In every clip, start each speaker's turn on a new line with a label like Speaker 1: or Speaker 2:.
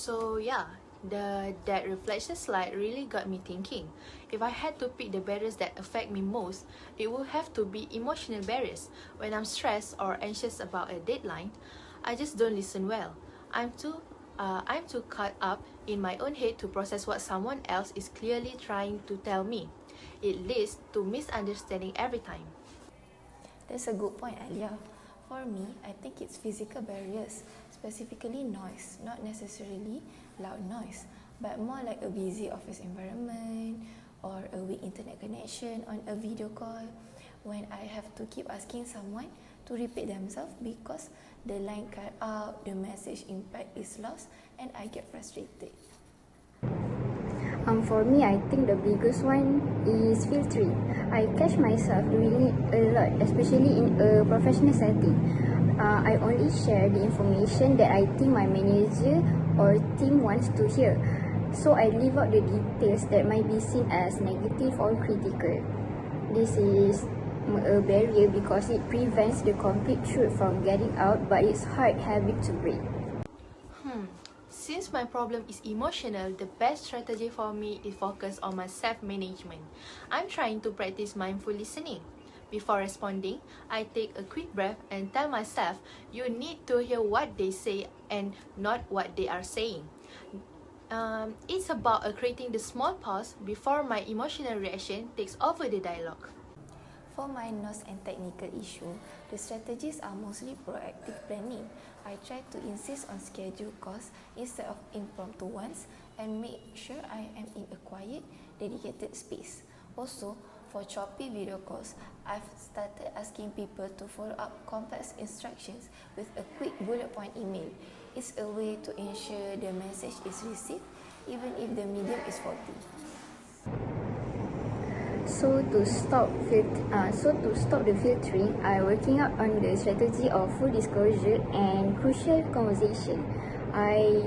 Speaker 1: So yeah, that reflection slide really got me thinking. If I had to pick the barriers that affect me most, it would have to be emotional barriers. When I'm stressed or anxious about a deadline, I just don't listen well. I'm too caught up in my own head to process what someone else is clearly trying to tell me. It leads to misunderstanding every time.
Speaker 2: That's a good point, Alia. For me, I think it's physical barriers, specifically noise, not necessarily loud noise, but more like a busy office environment or a weak internet connection on a video call when I have to keep asking someone to repeat themselves because the line cut out, the message impact is lost, and I get frustrated.
Speaker 3: For me, I think the biggest one is filtering. I catch myself doing it a lot, especially in a professional setting. I only share the information that I think my manager or team wants to hear. So I leave out the details that might be seen as negative or critical. This is a barrier because it prevents the complete truth from getting out, but it's hard habit to break.
Speaker 1: Since my problem is emotional, the best strategy for me is focus on my self-management. I'm trying to practice mindful listening. Before responding, I take a quick breath and tell myself, you need to hear what they say and not what they are saying. It's about creating the small pause before my emotional reaction takes over the dialogue.
Speaker 2: For my noise and technical issue, the strategies are mostly proactive planning. I try to insist on scheduled calls instead of impromptu ones and make sure I am in a quiet, dedicated space. Also, for choppy video calls, I've started asking people to follow up complex instructions with a quick bullet point email. It's a way to ensure the message is received even if the medium is faulty.
Speaker 3: So to stop the filtering, I'm working out on the strategy of full disclosure and crucial conversation. I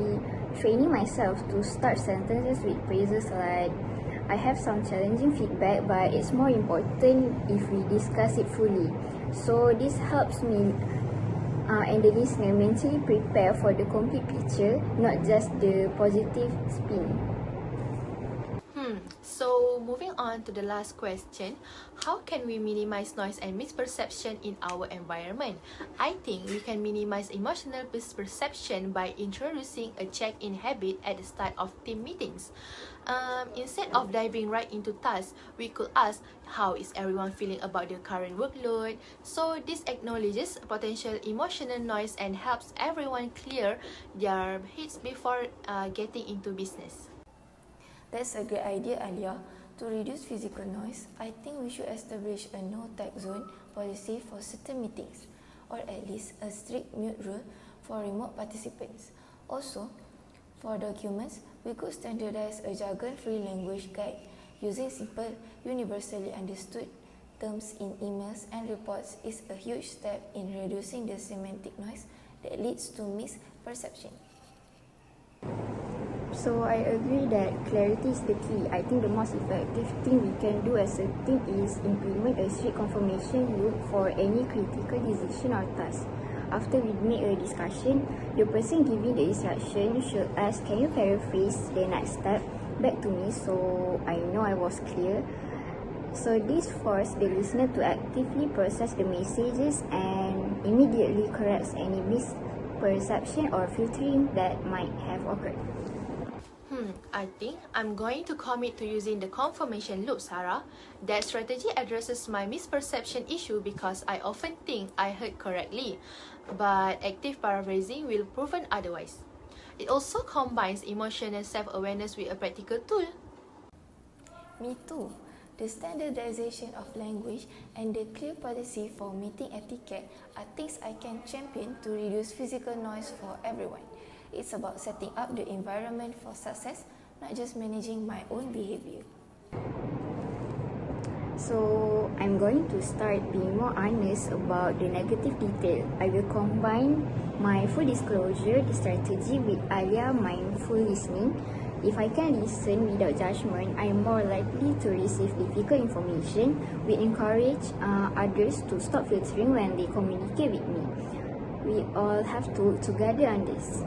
Speaker 3: training myself to start sentences with phrases like, I have some challenging feedback, but it's more important if we discuss it fully. So this helps me and the listener mentally prepare for the complete picture, not just the positive spin.
Speaker 1: So moving on to the last question, how can we minimize noise and misperception in our environment? I think we can minimize emotional misperception by introducing a check-in habit at the start of team meetings. Instead of diving right into tasks, we could ask, how is everyone feeling about their current workload? So this acknowledges potential emotional noise and helps everyone clear their heads before getting into business.
Speaker 2: That's a great idea, Alia. To reduce physical noise, I think we should establish a no-tech zone policy for certain meetings, or at least a strict mute rule for remote participants. Also, for documents, we could standardize a jargon-free language guide using simple, universally understood terms in emails and reports is a huge step in reducing the semantic noise that leads to misperception.
Speaker 3: So I agree that clarity is the key. I think the most effective thing we can do as a team is implement a strict confirmation loop for any critical decision or task. After we make a discussion, the person giving the instruction should ask, can you paraphrase the next step back to me so I know I was clear? So this forces the listener to actively process the messages and immediately corrects any misperception or filtering that might have occurred.
Speaker 1: I think I'm going to commit to using the confirmation loop, Sarah. That strategy addresses my misperception issue because I often think I heard correctly, but active paraphrasing will proven otherwise. It also combines emotional self-awareness with a practical tool.
Speaker 2: Me too. The standardization of language and the clear policy for meeting etiquette are things I can champion to reduce physical noise for everyone. It's about setting up the environment for success, not just managing my own behavior.
Speaker 3: So I'm going to start being more honest about the negative detail. I will combine my full disclosure strategy with Alia mindful listening. If I can listen without judgment, I am more likely to receive difficult information. We encourage others to stop filtering when they communicate with me. We all have to work together on this.